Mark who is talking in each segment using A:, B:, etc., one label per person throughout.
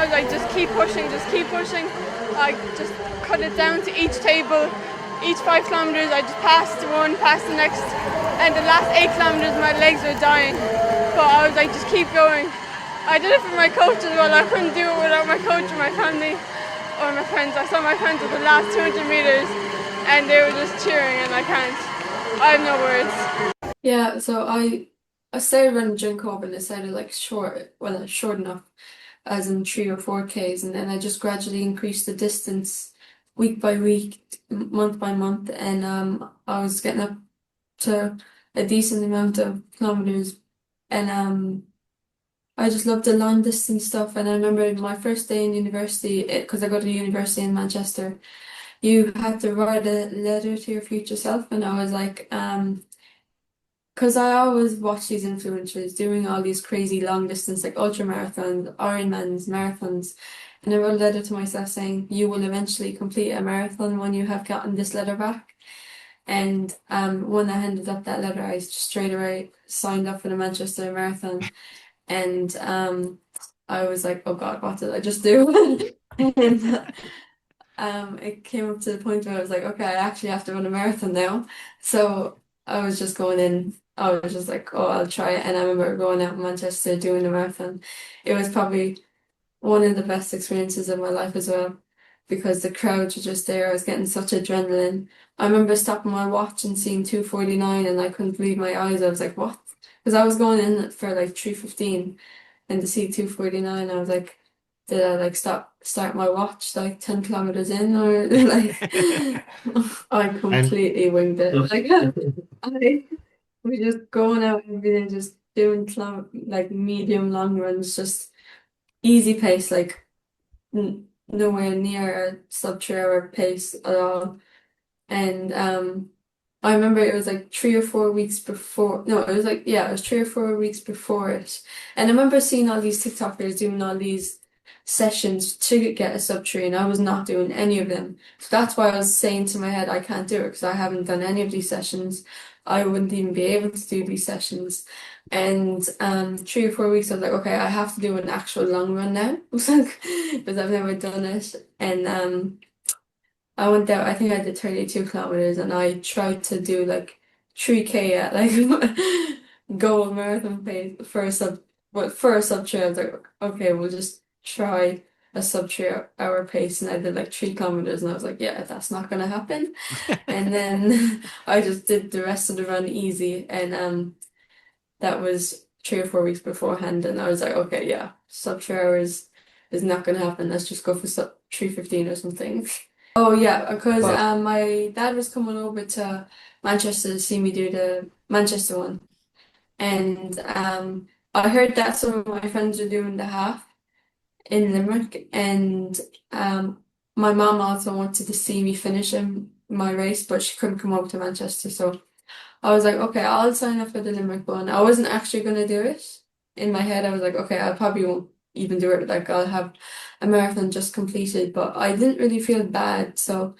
A: was like, just keep pushing, just keep pushing. I just cut it down to each table, each 5 kilometers. I just passed one, passed the next, and the last 8 kilometers, my legs were dying. But I was like, just keep going. I did it for my coach as well. I couldn't do it without my coach or my family or my friends. I saw my friends at the last 200 meters, and they were just cheering, and I can't. I have no words.
B: Yeah, so I started running during COVID and I started like short, well, short enough, as in 3 or 4 Ks, and then I just gradually increased the distance week by week, month by month, and I was getting up to a decent amount of kilometers, and I just loved the long distance stuff. And I remember my first day in university, because I go to university in Manchester, you had to write a letter to your future self, and I was like, because I always watch these influencers doing all these crazy long distance, like ultra marathons, Ironmans, marathons. And I wrote a letter to myself saying, you will eventually complete a marathon when you have gotten this letter back. And when I handed up that letter, I just straight away signed up for the Manchester Marathon. And I was like, oh God, what did I just do? And it came up to the point where I was like, okay, I actually have to run a marathon now. So I was just going in, I was just like, oh, I'll try it. And I remember going out in Manchester doing the marathon. It was probably one of the best experiences of my life as well, because the crowds were just there. I was getting such adrenaline. I remember stopping my watch and seeing 2:49 and I couldn't believe my eyes. I was like, what? Because I was going in for like 3:15 and to see 2:49, I was like, did I like start my watch like 10 kilometers in, or like I
C: And
B: completely winged it. Like I was just going out every day, just doing like medium long runs, just easy pace, like nowhere near a sub 3 hour pace at all. And I remember it was like 3 or 4 weeks before. No, it was like, yeah, it was 3 or 4 weeks before it. And I remember seeing all these TikTokers doing all these sessions to get a sub three, and I was not doing any of them. So that's why I was saying to my head, I can't do it because I haven't done any of these sessions. I wouldn't even be able to do these sessions. And 3 or 4 weeks, I was like, okay, I have to do an actual long run now. Because I've never done it. And I went out, I think I did 32 kilometers, and I tried to do like 3K at like goal marathon pace for a sub, but for a sub three, I was like, okay, we'll just try a sub 3 hour pace. And I did like 3 kilometers, and I was like, yeah, that's not gonna happen. And then I just did the rest of the run easy. And that was 3 or 4 weeks beforehand. And I was like, okay, yeah, sub 3 hours is not gonna happen. Let's just go for sub 3:15 or something. Oh yeah, because
C: well,
B: my dad was coming over to Manchester to see me do the Manchester one, and I heard that some of my friends were doing the half in Limerick, and my mom also wanted to see me finishing my race, but she couldn't come over to Manchester, so I was like, okay, I'll sign up for the Limerick one. I wasn't actually gonna do it. In my head, I was like, okay, I probably won't even do it. Like I'll have a marathon just completed, but I didn't really feel bad. So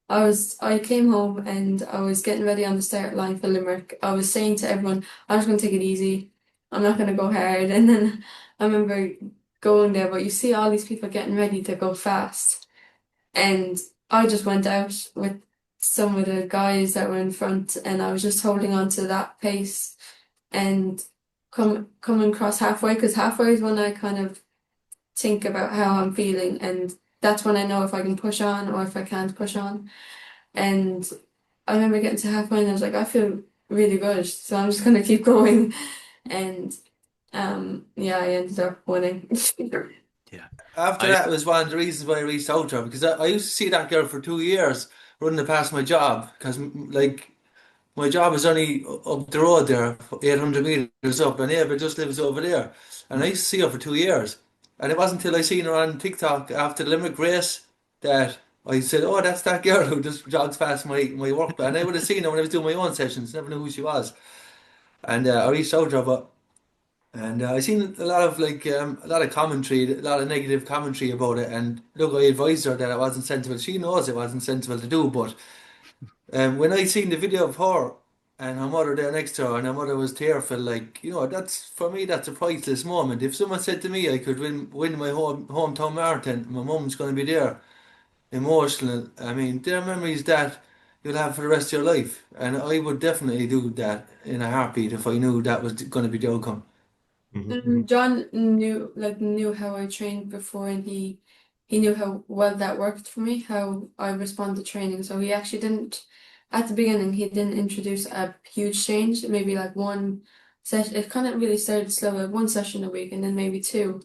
B: I came home and I was getting ready on the start line for Limerick. I was saying to everyone, I'm just gonna take it easy. I'm not gonna go hard. And then I remember going there, but you see all these people getting ready to go fast. And I just went out with some of the guys that were in front, and I was just holding on to that pace and coming across halfway, because halfway is when I kind of think about how I'm feeling, and that's when I know if I can push on or if I can't push on. And I remember getting to halfway and I was like, I feel really good, so I'm just gonna keep going. And yeah, I ended up winning.
C: yeah,
D: After
C: I
D: that was one of the reasons why I reached out to her because I used to see that girl for 2 years running past my job because like my job is only up the road there, 800 meters up, and Ava just lives over there. And I used to see her for 2 years. And it wasn't until I seen her on TikTok after the Limerick race that I said, oh, that's that girl who just jogs past my work. And I would have seen her when I was doing my own sessions, never knew who she was. And I reached out to her, but and I seen a lot of a lot of commentary, a lot of negative commentary about it. And look, I advised her that it wasn't sensible. She knows it wasn't sensible to do, but when I seen the video of her and her mother there next to her, and her mother was tearful. Like, that's for me, that's a priceless moment. If someone said to me I could win my hometown marathon, my mum's going to be there, emotional. I mean, they're memories that you'll have for the rest of your life, and I would definitely do that in a heartbeat if I knew that was going to be the outcome.
B: John knew how I trained before, and he knew how well that worked for me, how I respond to training. So he actually didn't at the beginning. He didn't introduce a huge change. Maybe like one session. It kind of really started slow, like one session a week, and then maybe two.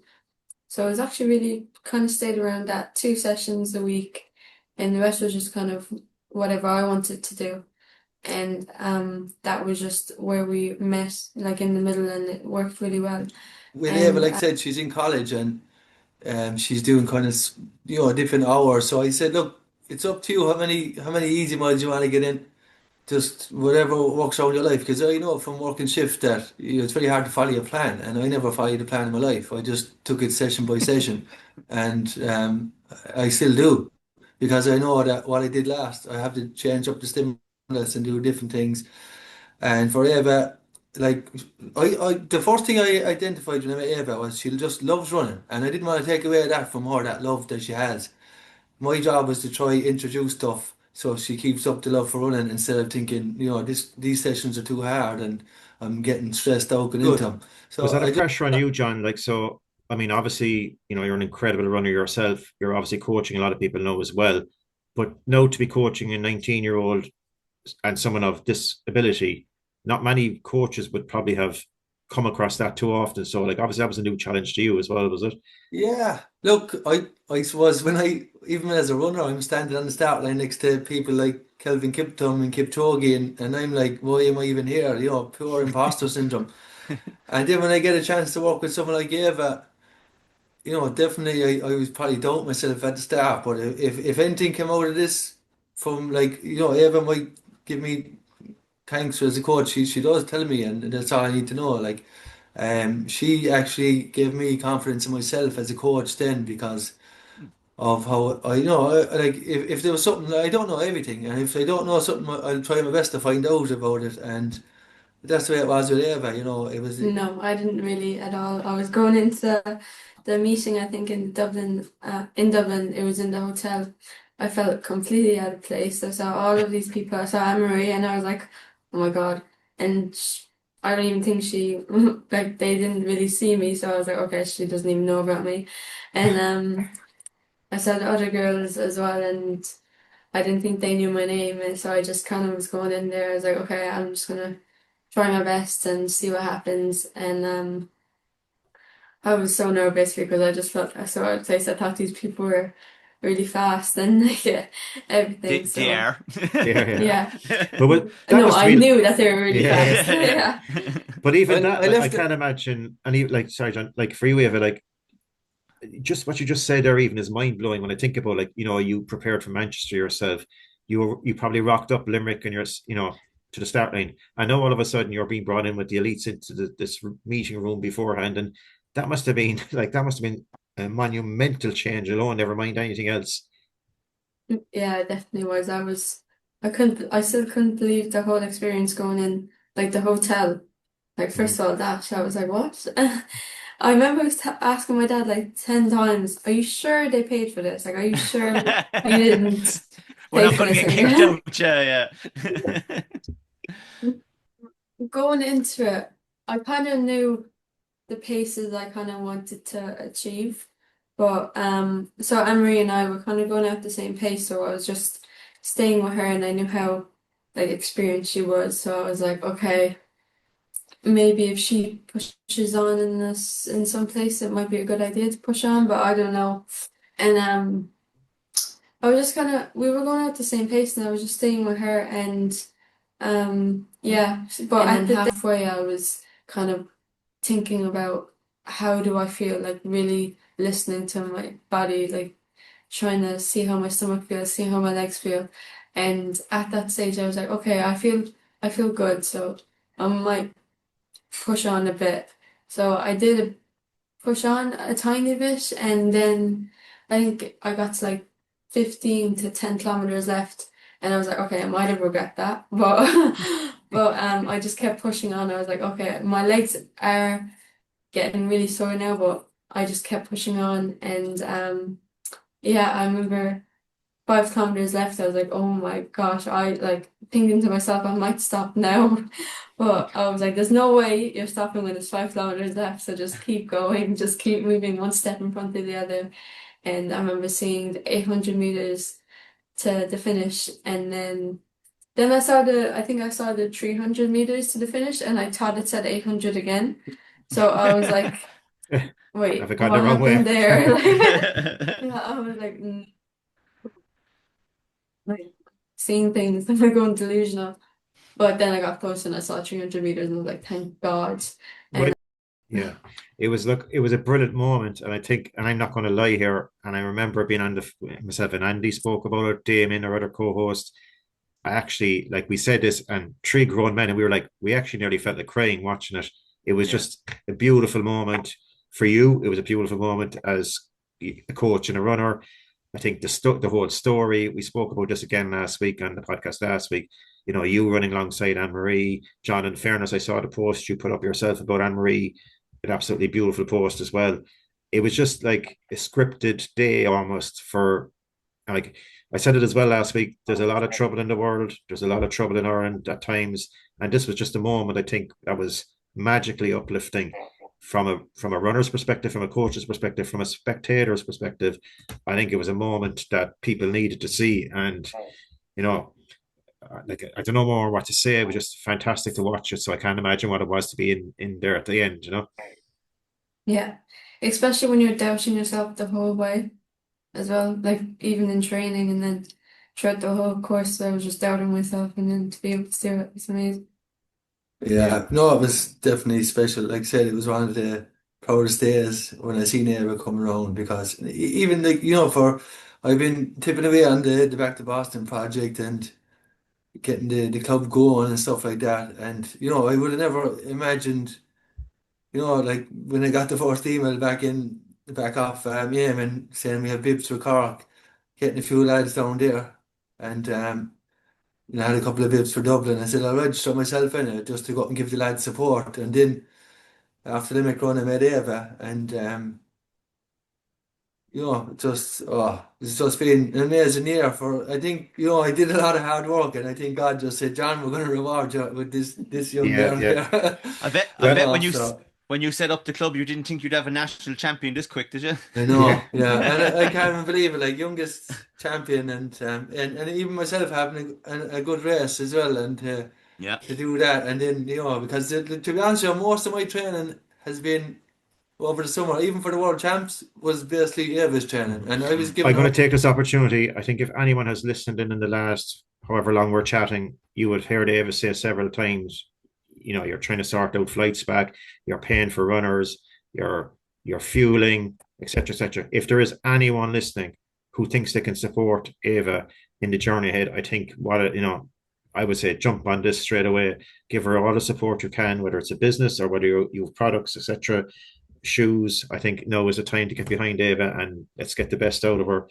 B: So it was actually really kind of stayed around that 2 sessions a week, and the rest was just kind of whatever I wanted to do. And that was just where we met, like in the middle, and it worked really well.
D: With Ava,
B: And
D: like I said, she's in college and she's doing kind of different hours. So I said, look, it's up to you how many easy miles you want to get in. Just whatever works out in your life. Because I know from working shift that it's very hard to follow your plan, and I never followed a plan in my life. I just took it session by session, and I still do because I know that what I did last, I have to change up the stimulus and do different things. And for Eva, like the first thing I identified when I met Eva was she just loves running, and I didn't want to take away that from her, that love that she has. My job was to try introduce stuff so she keeps up the love for running instead of thinking, these sessions are too hard and I'm getting stressed out going into
C: Good.
D: them.
C: Was
D: So
C: that a
D: I just
C: pressure on you, John? Like, so, I mean, obviously, you're an incredible runner yourself. You're obviously coaching a lot of people know as well. But now to be coaching a 19-year-old and someone of this ability, not many coaches would probably have come across that too often. So, like, obviously, that was a new challenge to you as well, was it?
D: yeah. Look, I suppose when even as a runner, I'm standing on the start line next to people like Kelvin Kiptum and Kipchoge, and I'm like, why am I even here? Pure imposter syndrome. And then when I get a chance to work with someone like Eva, definitely I was probably doubting myself at the start, but if anything came out of this from like, Eva might give me thanks as a coach. She does tell me, and that's all I need to know. Like, she actually gave me confidence in myself as a coach then because of how like if there was something I don't know everything, and if I don't know something, I'll try my best to find out about it, and that's the way it was with Eva. It was.
B: no, I didn't really at all. I was going into the meeting, I think in Dublin. In Dublin, it was in the hotel. I felt completely out of place. I saw all of these people. I saw Anne-Marie, and I was like, "Oh my God!" And I don't even think she like they didn't really see me. So I was like, "Okay, she doesn't even know about me." And I saw the other girls as well, and I didn't think they knew my name, and so I just kind of was going in there. I was like, "Okay, I'm just gonna try my best and see what happens." And I was so nervous because I just felt so out of place. I thought these people were really fast and like everything.
E: They
B: So
E: are.
C: Yeah.
B: yeah,
C: But that
B: no,
C: must
B: I
C: be,
B: knew that they were really
C: yeah.
B: fast. Yeah.
C: But even
D: I,
C: that,
D: I
C: like, I
D: left it.
C: can't imagine, and even like, sorry, John, like for you, Eva, like, just what you just said there even is mind blowing when I think about like you prepared for Manchester yourself. You probably rocked up Limerick and you're to the start line. I know all of a sudden you're being brought in with the elites into this meeting room beforehand, and that must have been a monumental change alone. Never mind anything else.
B: Yeah, it definitely was. I still couldn't believe the whole experience going in, like the hotel. Like, first of all, that, I was like, what? I remember I was t asking my dad like 10 times, are you sure they paid for this? Like, are you sure you didn't
E: We're
B: pay
E: not
B: for
E: going to
B: this?
E: get kicked out. Yeah, yeah.
B: Going into it, I kind of knew the paces I kind of wanted to achieve. But so Anne-Marie and I were kind of going at the same pace, so I was just staying with her, and I knew how like experienced she was. So I was like, okay, maybe if she pushes on in this in some place, it might be a good idea to push on, but I don't know. And I was just kind of we were going at the same pace, and I was just staying with her, and yeah. But and then halfway, I was kind of thinking about how do I feel, like really listening to my body, like trying to see how my stomach feels, see how my legs feel. And at that stage I was like, okay, I feel good, so I might push on a bit. So I did push on a tiny bit, and then I think I got to like 15 to 10 kilometers left, and I was like, okay, I might have regret that, but But I just kept pushing on. I was like, okay, my legs are getting really sore now, but I just kept pushing on. And yeah, I remember 5 kilometers left. I was like, oh my gosh, I like thinking to myself, I might stop now. But I was like, there's no way you're stopping when there's 5 kilometers left. So just keep going, just keep moving one step in front of the other. And I remember seeing the 800 meters to the finish, and then I think I saw the 300 meters to the finish, and I thought it said 800 again. So I was like,
C: Have
B: wait,
C: it gone the
B: what
C: wrong way?
B: happened there? Like, yeah, I was like, like seeing things, am I going delusional? But then I got close and I saw 300 meters and I was like, thank God.
C: But
B: And
C: yeah, it was a brilliant moment, and I think, and I'm not going to lie here, and I remember being on the myself and Andy spoke about it, Damien, our other co-host. I actually, like we said this, and three grown men, and we were like, we actually nearly felt like crying watching it. It was
E: Yeah.
C: just a beautiful moment for you. It was a beautiful moment as a coach and a runner. I think the whole story, we spoke about this again last week on the podcast last week. You know, you running alongside Anne Marie, John. In fairness, I saw the post you put up yourself about Anne Marie, an absolutely beautiful post as well. It was just like a scripted day almost for, like I said it as well last week. There's a lot of trouble in the world. There's a lot of trouble in Ireland at times, and this was just a moment I think that was magically uplifting from a runner's perspective, from a coach's perspective, from a spectator's perspective. I think it was a moment that people needed to see, and you know, like I don't know more what to say. It was just fantastic to watch it. So I can't imagine what it was to be in there at the end. You know.
B: yeah, especially when you're doubting yourself the whole way as well, like even in training and then throughout the whole course, I was just doubting myself and then to be able to do it, it's amazing.
C: Yeah.
D: Yeah, no, it was definitely special. Like I said, it was one of the proudest days when I seen Ava come around because even like for I've been tipping away on the Back to Boston project and getting the club going and stuff like that. And I would have never imagined, like when I got the first email back off Yemen saying we have bibs for Cork, getting a few lads down there, and I had a couple of bibs for Dublin. I said I'll register myself in it just to go up and give the lads support, and then. After Limerick run, I met Ava, and it's just been an amazing year. For I think I did a lot of hard work, and I think God just said, "John, we're going to reward you with this young
C: Yeah.
D: girl
C: Yeah.
D: here."
E: I
C: Well,
E: bet
D: So
E: when you set up the club, you didn't think you'd have a national champion this quick, did you?
D: I
C: yeah.
D: know, yeah, and I can't even believe it. Like youngest champion, and even myself having a good race as well, and
E: Yeah.
D: to do that, and then because to be honest, with you, most of my training has been over the summer, even for the world champs, was basically Ava's training, and I was
C: I'm
D: giving
C: going to
D: her.
C: take this opportunity. I think if anyone has listened in the last however long we're chatting, you would hear David say several times, you're trying to sort out flights back, you're paying for runners, you're fueling, etc., etc. If there is anyone listening who thinks they can support Ava in the journey ahead, I think I would say jump on this straight away. Give her all the support you can, whether it's a business or whether you have products, etc., shoes. I think now is the time to get behind Ava and let's get the best out of her.